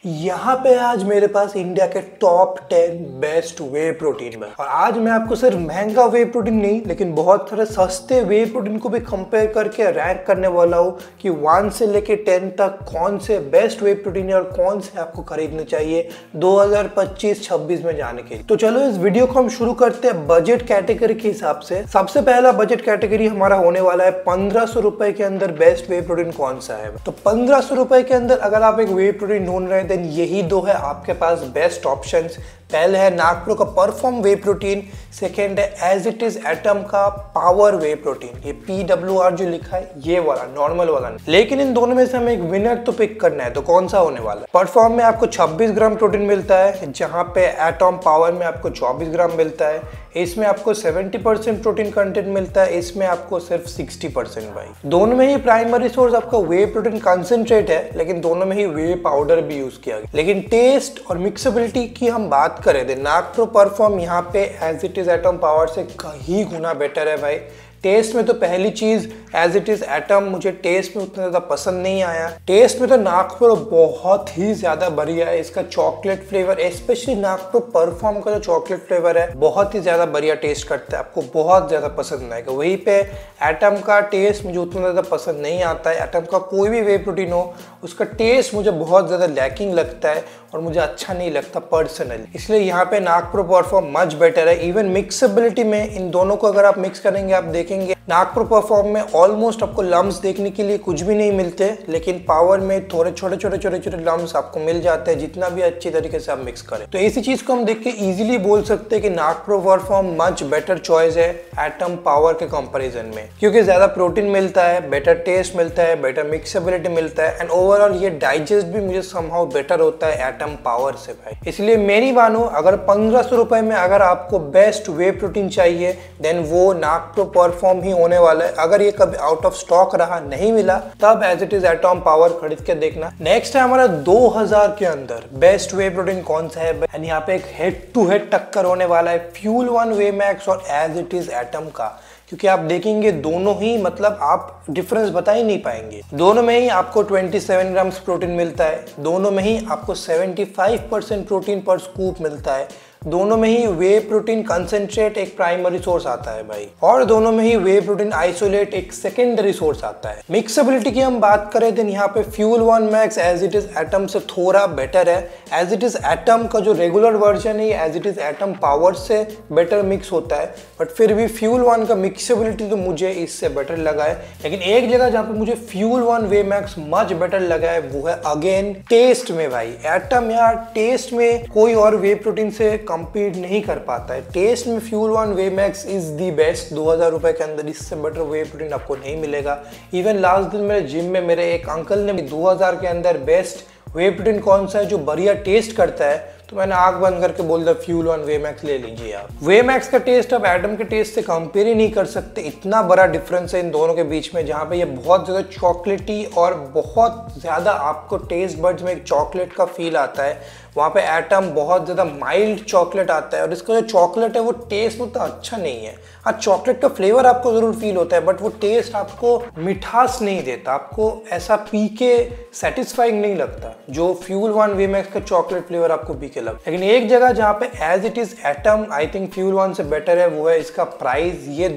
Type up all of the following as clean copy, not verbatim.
यहाँ पे आज मेरे पास इंडिया के टॉप 10 बेस्ट वे प्रोटीन में, और आज मैं आपको सिर्फ महंगा वे प्रोटीन नहीं लेकिन बहुत सारे सस्ते वे प्रोटीन को भी कंपेयर करके रैंक करने वाला हूँ कि 1 से लेके 10 तक कौन से बेस्ट वे प्रोटीन है और कौन से आपको खरीदने चाहिए 2025-26 में जाने के लिए। तो चलो इस वीडियो को हम शुरू करते हैं बजट कैटेगरी के हिसाब से। सबसे पहला बजट कैटेगरी हमारा होने वाला है 1500 रुपए के अंदर बेस्ट वे प्रोटीन कौन सा है। तो 1500 रुपए के अंदर अगर आप एक वे प्रोटीन ढूंढ रहे हैं देन यही दो है आपके पास बेस्ट ऑप्शंस। पहले है नागप्रो का परफॉर्म वे प्रोटीन, सेकेंड है एज इट इज एटम का पावर वे प्रोटीन। ये PWR जो लिखा है ये वाला, नॉर्मल वाला नहीं। लेकिन इन दोनों में से हमें एक विनर तो पिक करना है, तो कौन सा होने वाला है। परफॉर्म में आपको 26 ग्राम प्रोटीन मिलता है, जहां पे एटम पावर में आपको 24 ग्राम मिलता है। इसमें आपको 70% प्रोटीन कंटेंट मिलता है, इसमें आपको सिर्फ 60% भाई। दोनों में ही प्राइमरी सोर्स आपका वे प्रोटीन कंसेंट्रेट है, लेकिन दोनों में ही वे पाउडर भी यूज किया गया। लेकिन टेस्ट और मिक्सेबिलिटी की हम बात करें तो नागप्रो परफॉर्म यहाँ पे as it is atom power से कहीं गुना बेटर है भाई। टेस्ट में तो पहली चीज एज इट इज एटम मुझे टेस्ट में उतना ज्यादा पसंद नहीं आया। टेस्ट में तो नागप्रो बहुत ही ज्यादा बढ़िया है। इसका chocolate flavour, specially Nakpro perform का जो चॉकलेट फ्लेवर है बहुत ही ज्यादा बढ़िया टेस्ट करता है, आपको बहुत ज्यादा पसंद आएगा। वहीं पे एटम का टेस्ट मुझे उतना ज्यादा पसंद नहीं आता है। एटम का कोई भी वे प्रोटीन हो उसका टेस्ट मुझे बहुत ज्यादा लैकिंग लगता है और मुझे अच्छा नहीं लगता पर्सनली, इसलिए यहाँ पे नागप्रो परफॉर्म मच बेटर है। इवन मिक्सेबिलिटी में इन दोनों को अगर आप मिक्स करेंगे आप देखेंगे नागप्रो परफॉर्म में ऑलमोस्ट आपको लम्स देखने के लिए कुछ भी नहीं मिलते, लेकिन पावर में थोड़े छोटे छोटे लम्स आपको मिल जाते हैं जितना भी अच्छी तरीके से आप मिक्स करें। तो इसी चीज को हम देख के इजीली बोल सकते हैं कि Nakpro perform much better choice है एटम पावर के कंपैरिजन में, क्योंकि ज्यादा प्रोटीन मिलता है, बेटर टेस्ट मिलता है, बेटर मिक्सेबिलिटी मिलता है एंड ओवरऑल ये डाइजेस्ट भी मुझे समहाउ बेटर होता है एटम पावर से भाई। इसलिए मेरी मानो अगर 1500 रुपए में अगर आपको बेस्ट वे प्रोटीन चाहिए देन वो नागप्रो परफॉर्म ही होने वाला है। अगर ये कभी आउट ऑफ स्टॉक रहा, नहीं मिला, तब as it is atom power खरीद के देखना। नेक्स्ट है हमारा 2000 के अंदर बेस्ट वे प्रोटीन कौन सा है एंड यहाँ पे एक हेड टू हेड टक्कर होने वाला है फ्यूल वन वे मैक्स और एज इट इज एटम का, क्योंकि आप देखेंगे दोनों ही मतलब आप डिफरेंस बता ही नहीं पाएंगे। दोनों में ही आपको 27 ग्राम प्रोटीन मिलता है, दोनों में ही आपको 75% प्रोटीन पर स्कूप मिलता है, दोनों में ही वे प्रोटीन कंसेंट्रेट एक प्राइमरी सोर्स आता है भाई, और दोनों में ही वे प्रोटीन आइसोलेट एक सेकेंडरी सोर्स आता है। मिक्सेबिलिटी की हम बात करें तो यहाँ पे fuel one max as it is atom से थोड़ा बेटर है। एज इट इज एटम का जो रेगुलर वर्जन है as it is atom power से बेटर मिक्स होता है, बट फिर भी फ्यूल वन का मिक्सेबिलिटी तो मुझे इससे बेटर लगा है। लेकिन एक जगह जहाँ पे मुझे fuel one whey max much better लगा है वो है अगेन टेस्ट में भाई। एटम यार टेस्ट में कोई और वे प्रोटीन से कंपीट नहीं कर पाता है। टेस्ट में fuel one whey max is the best. 2000 रुपए के अंदर इससे बेटर वे प्रोटीन आपको नहीं मिलेगा। इवन लास्ट दिन मेरे जिम में मेरे एक अंकल ने 2000 के अंदर बेस्ट वे प्रोटीन कौन सा है जो बढ़िया टेस्ट करता है, तो मैंने आंख बंद करके बोल दिया फ्यूल वन वे मैक्स ले लीजिए आप। वे मैक्स का टेस्ट अब एटम के टेस्ट से कंपेयर ही नहीं कर सकते, इतना बड़ा डिफरेंस है इन दोनों के बीच में। जहाँ पे ये बहुत ज्यादा चॉकलेटी और बहुत ज्यादा आपको टेस्ट बड्स में एक चॉकलेट का फील आता है, वहाँ पे एटम बहुत ज्यादा माइल्ड चॉकलेट आता है और इसका जो चॉकलेट है वो टेस्ट उतना अच्छा नहीं है। हाँ, चॉकलेट का फ्लेवर आपको जरूर फील होता है बट वो टेस्ट आपको मिठास नहीं देता, आपको ऐसा पी के सेटिस्फाइंग नहीं लगता जो फ्यूल वन वे मैक्स का चॉकलेट फ्लेवर आपको पी के लगता। लेकिन एक जगह जहाँ पे as it is atom I think fuel one से बेटर है वो है इसका प्राइस। ये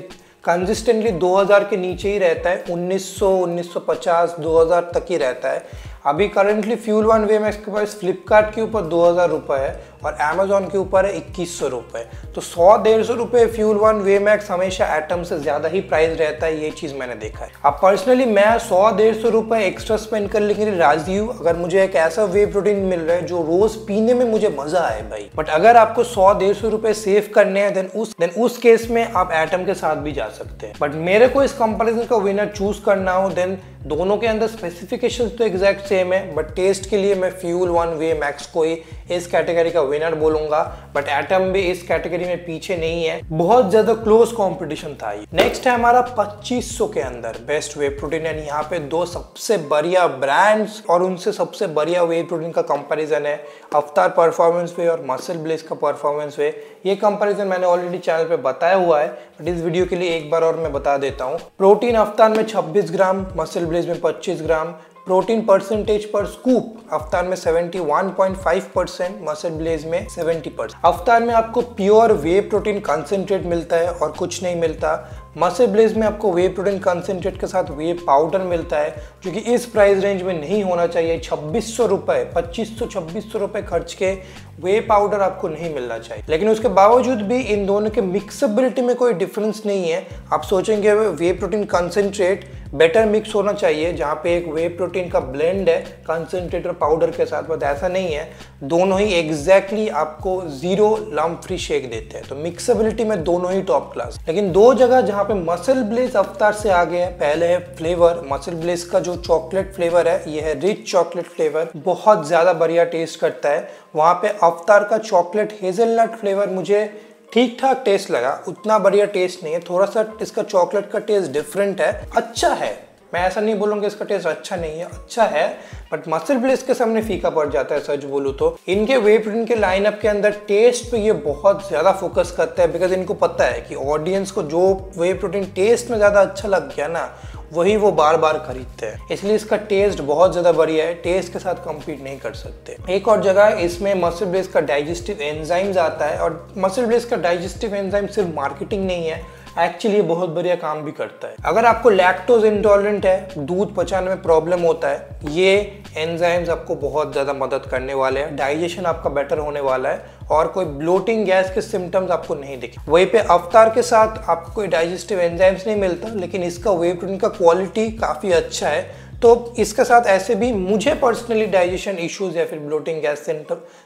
कंसिस्टेंटली 2000 के नीचे ही रहता है, 1900, 1950, 2000 तक ही रहता है। अभी currently fuel one whey max के पास फ्लिपकार्ट के ऊपर 2000 रुपए है और अमेजोन के ऊपर है 2100 रुपए। तो 100-150 रुपए फ्यूल वन वे मैक्स हमेशा एटम से ज्यादा ही प्राइस रहता है, ये चीज मैंने देखा है। अब पर्सनली मैं 100-150 रुपए एक्स्ट्रा स्पेंड करने के लिए राजी हूँ अगर मुझे एक ऐसा वे प्रोटीन मिल रहा है जो रोज पीने में मुझे मजा आए भाई। बट अगर आपको 100-150 रुपए सेव करने हैं देन उस केस में आप एटम के साथ भी जा सकते हैं। बट मेरे को इस कंपैरिजन का विनर चूज करना हो देन दोनों के अंदर स्पेसिफिकेशंस तो एग्जैक्ट सेम है, बट टेस्ट के लिए मैं फ्यूल वन वे मैक्स को ही इस कैटेगरी का विनर बोलूंगा। बट एटम भी इस कैटेगरी में पीछे नहीं है, बहुत ज्यादा क्लोज कंपटीशन था ये। नेक्स्ट है हमारा 2500 के अंदर बेस्ट वे प्रोटीन है। यहाँ पे दो सबसे बढ़िया ब्रांड्स और उनसे सबसे बढ़िया वे प्रोटीन का कंपैरिजन है, अवतार परफॉर्मेंस वे और मसल ब्लेज का परफॉर्मेंस वे। ये कंपैरिजन मैंने ऑलरेडी चैनल पे बताया हुआ है, बट इस वीडियो के लिए एक बार और मैं बता देता हूँ। प्रोटीन अवतार में 26 ग्राम, मसल ब्लेज में 25 ग्राम, प्रोटीन परसेंटेज पर स्कूप अवतार में 71.5%, मसल ब्लेज में 70%। अवतार में आपको प्योर वे प्रोटीन कंसेंट्रेट मिलता है और कुछ नहीं मिलता। मसल ब्लेज में आपको वे प्रोटीन कंसेंट्रेट के साथ वे पाउडर मिलता है, जो कि इस प्राइस रेंज में नहीं होना चाहिए। 2600 रुपए, 2500-2600 रुपए खर्च के वे पाउडर आपको नहीं मिलना चाहिए। लेकिन उसके बावजूद भी इन दोनों के मिक्सबिलिटी में कोई डिफरेंस नहीं है। आप सोचेंगे वे प्रोटीन कंसेंट्रेट बेटर मिक्स होना चाहिए, जहाँ पे एक वे प्रोटीन का ब्लेंड है कंसेंट्रेट और पाउडर के साथ, बट ऐसा नहीं है। दोनों ही एग्जैक्टली आपको 0 लम्प फ्री शेक देते हैं, तो मिक्सबिलिटी में दोनों ही टॉप क्लास। लेकिन दो जगह जहाँ पे मसल ब्लेज अवतार से आगे है, पहले है फ्लेवर। मसल ब्लेज का जो चॉकलेट फ्लेवर है, ये है रिच चॉकलेट फ्लेवर, बहुत ज्यादा बढ़िया टेस्ट करता है। वहाँ पे अवतार का चॉकलेट हेजलनट फ्लेवर मुझे ठीक ठाक टेस्ट लगा, उतना बढ़िया टेस्ट नहीं है। थोड़ा सा इसका चॉकलेट का टेस्ट डिफरेंट है, अच्छा है। मैं ऐसा नहीं बोलूँगा इसका टेस्ट अच्छा नहीं है, अच्छा है, बट मसल ब्लेज के सामने फीका पड़ जाता है सच बोलूँ तो। इनके वे प्रोटीन के लाइनअप के अंदर टेस्ट पे ये बहुत ज़्यादा फोकस करता है, बिकॉज इनको पता है कि ऑडियंस को जो वे प्रोटीन टेस्ट में ज़्यादा अच्छा लग गया ना, वही वो बार बार खरीदते हैं। इसलिए इसका टेस्ट बहुत ज़्यादा बढ़िया है, टेस्ट के साथ कम्पीट नहीं कर सकते। एक और जगह इसमें मसल ब्लेज का डाइजेस्टिव एंजाइम्स आता है, और मसल ब्लेज का डाइजेस्टिव एंजाइम सिर्फ मार्केटिंग नहीं है, एक्चुअली बहुत बढ़िया काम भी करता है। अगर आपको लैक्टोज इंटॉलरेंट है, दूध पचाने में प्रॉब्लम होता है, ये एंजाइम्स आपको बहुत ज़्यादा मदद करने वाले हैं। डाइजेशन आपका बेटर होने वाला है और कोई ब्लोटिंग गैस के सिम्टम्स आपको नहीं दिखे। वहीं पे अवतार के साथ आपको कोई डाइजेस्टिव एंजाइम्स नहीं मिलता, लेकिन इसका वे प्रोटीन का क्वालिटी काफ़ी अच्छा है। तो इसके साथ ऐसे भी मुझे पर्सनली डाइजेशन इश्यूज या फिर ब्लोटिंग गैस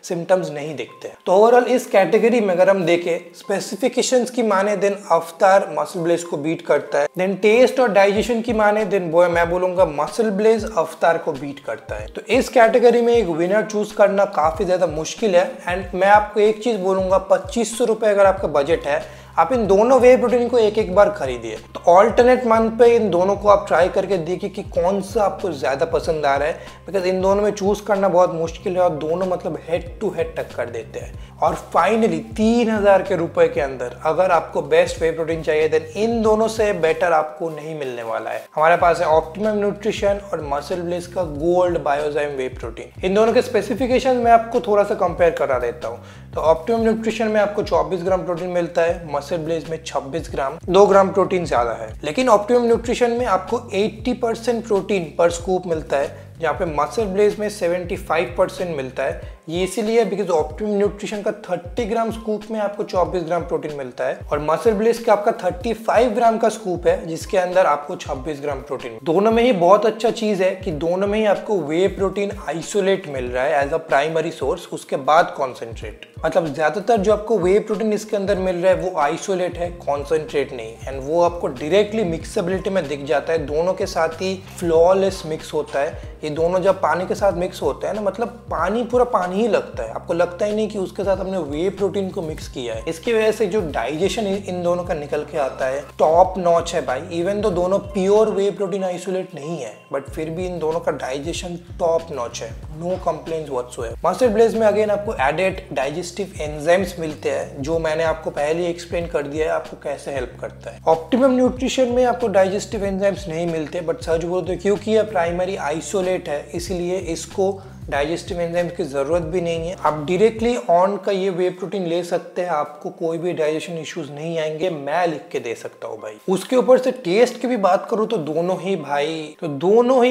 सिम्टम्स नहीं दिखते। तो ओवरऑल इस कैटेगरी में अगर हम देखें, स्पेसिफिकेशंस की माने देन अवतार मसल ब्लेज को बीट करता है, देन टेस्ट और डाइजेशन की माने देन मैं बोलूंगा मसल ब्लेज अवतार को बीट करता है। तो इस कैटेगरी में एक विनर चूज करना काफी ज्यादा मुश्किल है। एंड मैं आपको एक चीज बोलूंगा, 2500 रुपए अगर आपका बजट है, आप इन दोनों वे प्रोटीन को एक एक बार खरीदिए। तो ऑल्टरनेट मंथ पे इन दोनों को आप ट्राई करके देखिए कि कौन सा आपको ज़्यादा पसंद आ रहा है, बिकॉज इन दोनों में चूज करना बहुत मुश्किल है और दोनों मतलब हेड टू हेड टक्कर देते हैं। और फाइनली 3000 के रुपए के अंदर अगर आपको बेस्ट वे प्रोटीन चाहिए, देन इन दोनों से बेटर आपको नहीं मिलने वाला है। हमारे पास है ऑप्टिमम न्यूट्रिशन और मसल ब्लेज का गोल्ड बायोजाइम वे प्रोटीन। इन दोनों के स्पेसिफिकेशन मैं आपको थोड़ा सा कंपेयर करा देता हूँ। तो ऑप्टिमम न्यूट्रिशन में आपको 24 ग्राम प्रोटीन मिलता है, मसल ब्लेज में 26 ग्राम, 2 ग्राम प्रोटीन ज्यादा है। लेकिन ऑप्टिमम न्यूट्रिशन में आपको 80% प्रोटीन पर स्कूप मिलता है, जहाँ पे मसल ब्लेज में 75% मिलता है। ये इसीलिए बिकॉज ऑप्टिमम न्यूट्रिशन का 30 ग्राम स्कूप में आपको 24 ग्राम प्रोटीन मिलता है, और मसल ब्लेज का आपका 35 ग्राम का स्कूप है, जिसके अंदर आपको 26 ग्राम प्रोटीन। दोनों में ही बहुत अच्छा चीज है कि दोनों में ही आपको वे प्रोटीन आइसोलेट मिल रहा है एज अ प्राइमरी सोर्स, उसके बाद कॉन्सेंट्रेट। मतलब ज्यादातर जो आपको वे प्रोटीन इसके अंदर मिल रहा है वो आइसोलेट है, कॉन्सेंट्रेट नहीं, एंड वो आपको डायरेक्टली मिक्सबिलिटी में दिख जाता है। दोनों के साथ ही फ्लॉलेस मिक्स होता है। ये दोनों जब पानी के साथ मिक्स होते हैं ना, मतलब पानी पूरा पानी ही लगता है, आपको लगता ही नहीं कि उसके साथ हमने वे प्रोटीन को मिक्स किया है। इसकी वजह से जो डाइजेशन इन दोनों का निकल के आता है टॉप नॉच है भाई। इवन तो दोनों प्योर वे प्रोटीन आइसोलेट नहीं है, बट फिर भी इन दोनों का डाइजेशन टॉप नॉच है, no complaints whatsoever. Muscle blaze में अगेन आपको एडेड डाइजेस्टिव एंजाइम्स मिलते हैं, जो मैंने आपको पहले एक्सप्लेन कर दिया है आपको कैसे हेल्प करता है। ऑप्टिमम न्यूट्रिशन में आपको डाइजेस्टिव एंजाइम्स नहीं मिलते, बट सच बोलते क्योंकि यह प्राइमरी आइसोलेट है, इसलिए इसको डाइजेस्टिव एंजाइम्स की जरूरत भी नहीं है। आप डायरेक्टली ऑन का ये वे प्रोटीन ले सकते हैं, आपको कोई भी डाइजेशन इश्यूज नहीं आएंगे, मैं लिख के दे सकता हूँ भाई। उसके ऊपर से टेस्ट की भी बात करूँ तो दोनों ही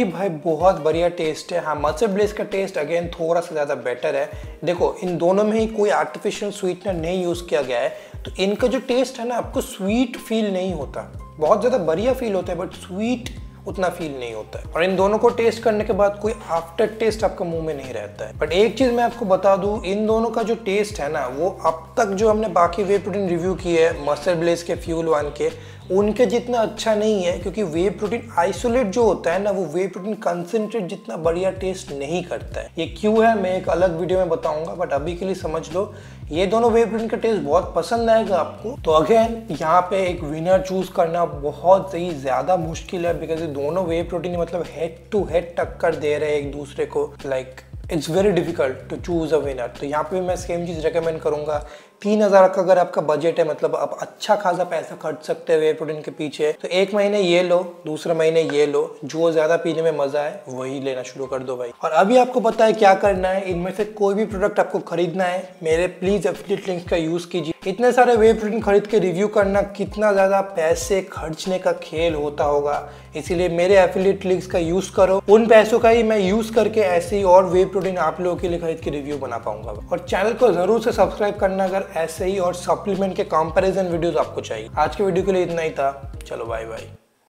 भाई बहुत बढ़िया टेस्ट है। हाँ, मसल ब्लेज का टेस्ट अगेन थोड़ा सा ज्यादा बेटर है। देखो, इन दोनों में ही कोई आर्टिफिशियल स्वीटनर नहीं यूज किया गया है, तो इनका जो टेस्ट है ना, आपको स्वीट फील नहीं होता। बहुत ज्यादा बढ़िया फील होता है, बट स्वीट उतना फील नहीं होता है। और इन दोनों को टेस्ट करने के बाद कोई आफ्टर टेस्ट आपका मुंह में नहीं रहता है। बट एक चीज मैं आपको बता दूं, इन दोनों का जो टेस्ट है ना, वो अब तक जो हमने बाकी वे प्रोटीन रिव्यू किए है, मसल ब्लेज के, फ्यूल वन के, उनके जितना अच्छा नहीं है। क्योंकि वे प्रोटीन आइसोलेट जो होता है ना, वो वे प्रोटीन कंसेंट्रेट जितना बढ़िया टेस्ट नहीं करता है। ये क्यों है मैं एक अलग वीडियो में बताऊंगा, बट अभी के लिए समझ लो ये दोनों वे प्रोटीन का टेस्ट बहुत पसंद आएगा आपको। तो अगेन यहाँ पे एक विनर चूज करना बहुत ही ज्यादा मुश्किल है, बिकॉज ये दोनों वे प्रोटीन मतलब हेड टू हेड टक्कर दे रहे हैं एक दूसरे को। Like it's very difficult to choose a winner. तो यहाँ पे मैं सेम चीज़ रेकमेंड करूंगा। 3000 का अगर आपका बजट है, मतलब आप अच्छा खासा पैसा खर्च सकते हैं वे प्रोटीन के पीछे, तो एक महीने ये लो, दूसरे महीने ये लो, जो ज्यादा पीने में मजा है वही लेना शुरू कर दो भाई। और अभी आपको पता है क्या करना है। इनमें से कोई भी प्रोडक्ट आपको खरीदना है, मेरे प्लीज एफिलिएट लिंक्स का यूज कीजिए। इतने सारे वे प्रोटीन खरीद के रिव्यू करना कितना ज्यादा पैसे खर्चने का खेल होता होगा, इसीलिए मेरे एफिलिएट लिंक्स का यूज करो। उन पैसों का ही मैं यूज करके ऐसे ही और वे प्रोटीन आप लोगों के लिए खरीद के रिव्यू बना पाऊंगा। और चैनल को जरूर से सब्सक्राइब करना अगर ऐसे ही और सप्लीमेंट के कंपैरिजन वीडियोस आपको चाहिए। आज के वीडियो के लिए इतना ही था, चलो बाय बाय।